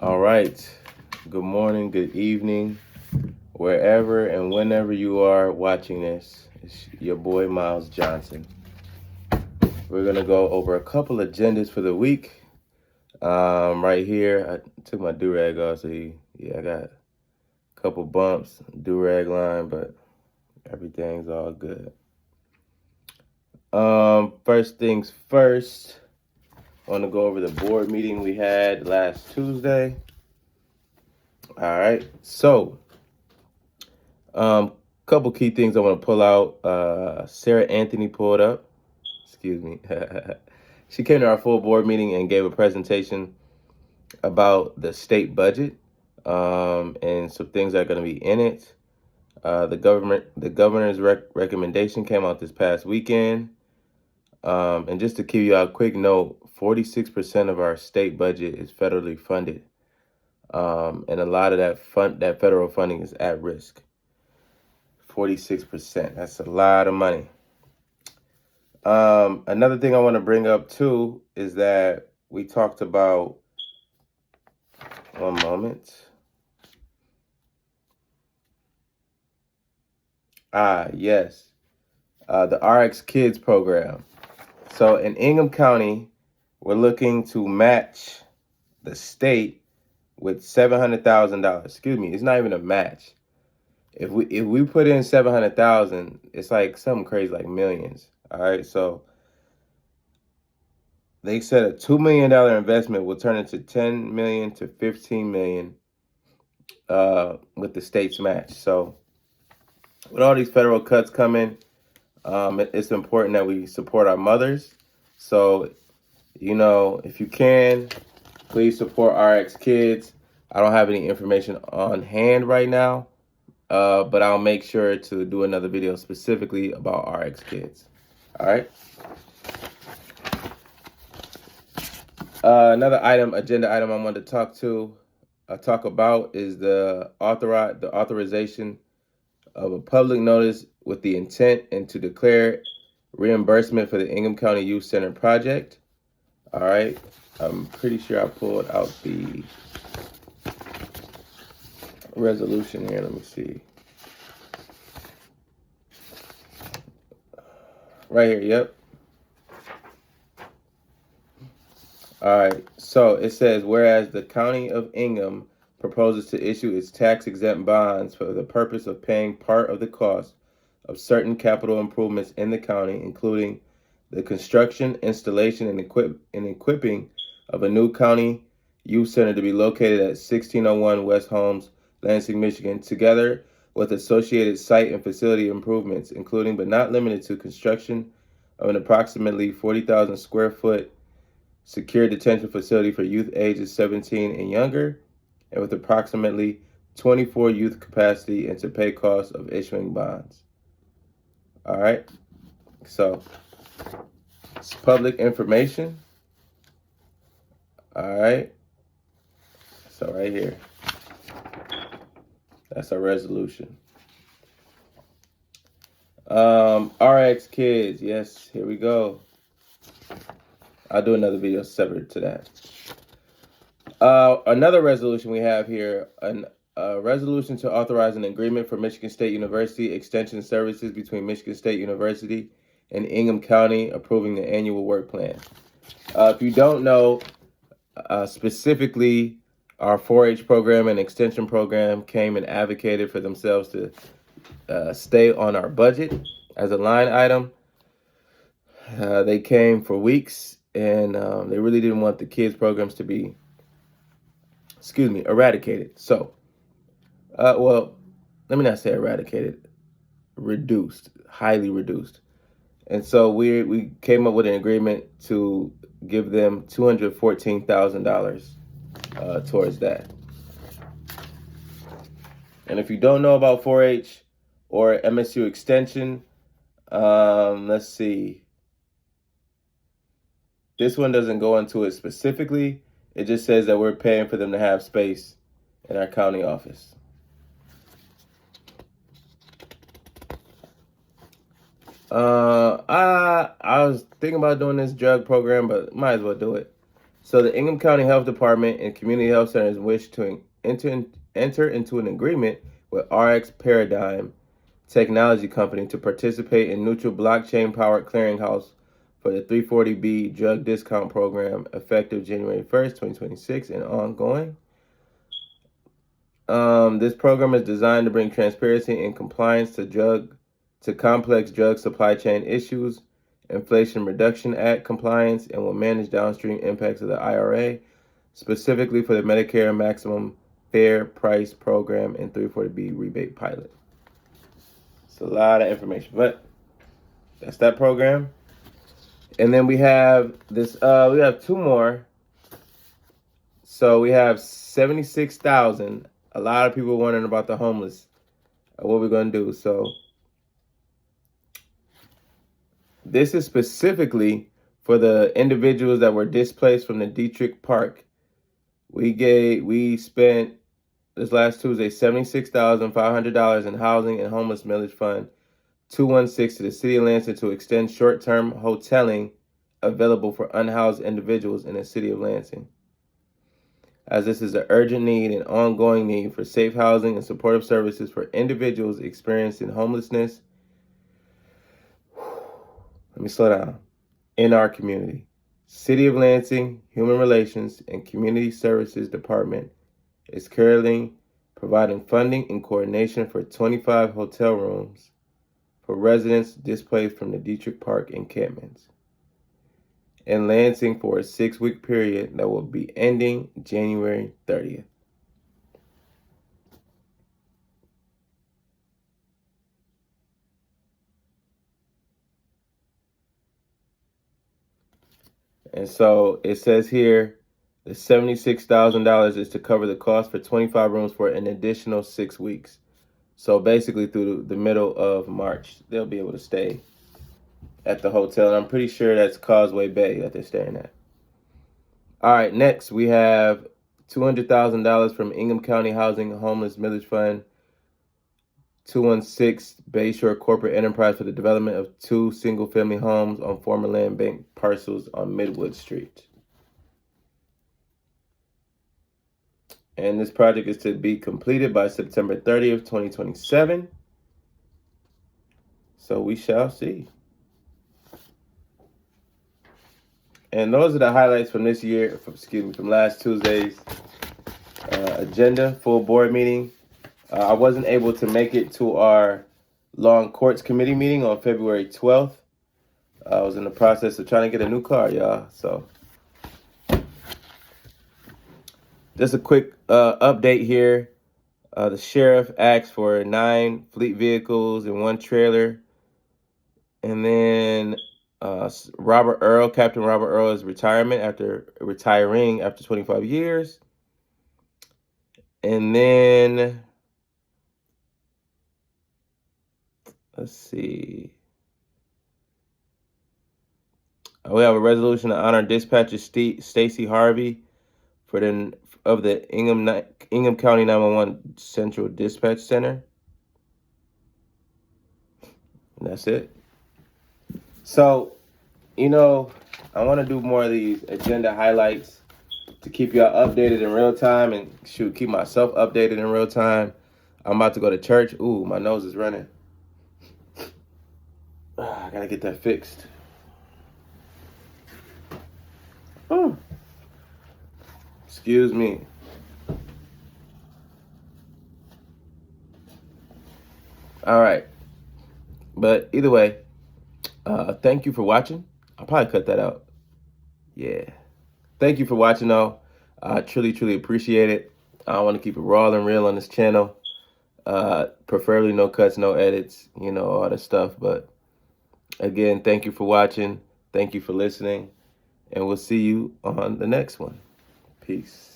All right. Good morning, good evening, wherever and whenever you are watching this. It's your boy Miles Johnson. We're gonna go over a couple agendas for the week. Right here, I took my do-rag off, so I got a couple bumps, do-rag line, but everything's all good. First things first, I want to go over the board meeting we had last Tuesday. All right, so couple key things I want to pull out. Sarah Anthony pulled up. Excuse me. She came to our full board meeting and gave a presentation about the state budget and some things that are going to be in it. The governor's recommendation came out this past weekend. And just to give you a quick note, 46% of our state budget is federally funded. And a lot of that federal funding is at risk. 46%. That's a lot of money. Another thing I want to bring up too is that we talked about, one moment. Yes. The RX Kids program. So in Ingham County, we're looking to match the state with $700,000. Excuse me, it's not even a match. If we put in 700,000, it's like something crazy, like millions. All right, so they said a $2 million investment will turn into 10 million to 15 million with the state's match. So with all these federal cuts coming, it's important that we support our mothers. So, if you can, please support RX Kids. I don't have any information on hand right now, but I'll make sure to do another video specifically about RX Kids. All right. Another agenda item I wanted to talk about is the authorization of a public notice with the intent and to declare reimbursement for the Ingham County Youth Center project. All right. I'm pretty sure I pulled out the resolution here. Let me see. Right here. Yep. All right. So it says, whereas the County of Ingham proposes to issue its tax-exempt bonds for the purpose of paying part of the cost of certain capital improvements in the county, including the construction, installation, and equipping of a new county youth center to be located at 1601 West Holmes, Lansing, Michigan, together with associated site and facility improvements, including but not limited to construction of an approximately 40,000 square foot secure detention facility for youth ages 17 and younger, and with approximately 24 youth capacity, and to pay costs of issuing bonds. All right. So it's public information. All right. So right here, that's our resolution. RX Kids. Yes, here we go. I'll do another video separate to that. Another resolution we have here, a resolution to authorize an agreement for Michigan State University extension services between Michigan State University and Ingham County, approving the annual work plan. If you don't know, specifically, our 4-H program and extension program came and advocated for themselves to stay on our budget as a line item. They came for weeks, and they really didn't want the kids programs to be, eradicated. So, well, let me not say eradicated, reduced, highly reduced. And so we came up with an agreement to give them $214,000 towards that. And if you don't know about 4-H or MSU extension, let's see. This one doesn't go into it specifically. It just says that we're paying for them to have space in our county office. I was thinking about doing this drug program, but might as well do it. So the Ingham County Health Department and community health centers wish to enter into an agreement with RX Paradigm Technology Company to participate in neutral blockchain-powered clearinghouse for the 340B drug discount program effective January 1st, 2026 and ongoing. This program is designed to bring transparency and compliance to complex drug supply chain issues, Inflation Reduction Act compliance, and will manage downstream impacts of the IRA, specifically for the Medicare Maximum Fair Price Program and 340B rebate pilot. It's a lot of information, but that's that program. And then we have this. We have two more. So we have 76,000. A lot of people wondering about the homeless. What we're gonna do? So this is specifically for the individuals that were displaced from the Dietrich Park. We spent this last Tuesday $76,500 in housing and homeless millage fund 216 to the city of Lansing to extend short-term hoteling available for unhoused individuals in the city of Lansing, as this is an urgent need and ongoing need for safe housing and supportive services for individuals experiencing homelessness. Let me slow down. In our community, City of Lansing Human Relations and Community Services Department is currently providing funding and coordination for 25 hotel rooms for residents displaced from the Dietrich Park encampments in Lansing for a 6-week period that will be ending January 30th. And so it says here, the $76,000 is to cover the cost for 25 rooms for an additional 6 weeks. So basically through the middle of March, they'll be able to stay at the hotel. And I'm pretty sure that's Causeway Bay that they're staying at. All right, next we have $200,000 from Ingham County Housing Homeless Millage Fund 216 Bayshore Corporate Enterprise for the development of 2 single-family homes on former land bank parcels on Midwood Street. And this project is to be completed by September 30th, 2027. So we shall see. And those are the highlights from this year, from last Tuesday's agenda, full board meeting. I wasn't able to make it to our Law and Courts Committee meeting on February 12th. I was in the process of trying to get a new car, y'all. So just a quick update here. The sheriff asked for 9 fleet vehicles and 1 trailer. And then Captain Robert Earl is retiring after 25 years. And then, let's see. We have a resolution to honor dispatcher Stacy Harvey of the Ingham County 911 Central Dispatch Center. And that's it. So, I want to do more of these agenda highlights to keep y'all updated in real time and keep myself updated in real time. I'm about to go to church. Ooh, my nose is running. I gotta get that fixed. Oh. Excuse me. All right. But either way, thank you for watching. I'll probably cut that out. Yeah. Thank you for watching, though. I truly, truly appreciate it. I want to keep it raw and real on this channel. Preferably no cuts, no edits, all that stuff. But again, thank you for watching. Thank you for listening. And we'll see you on the next one. Peace.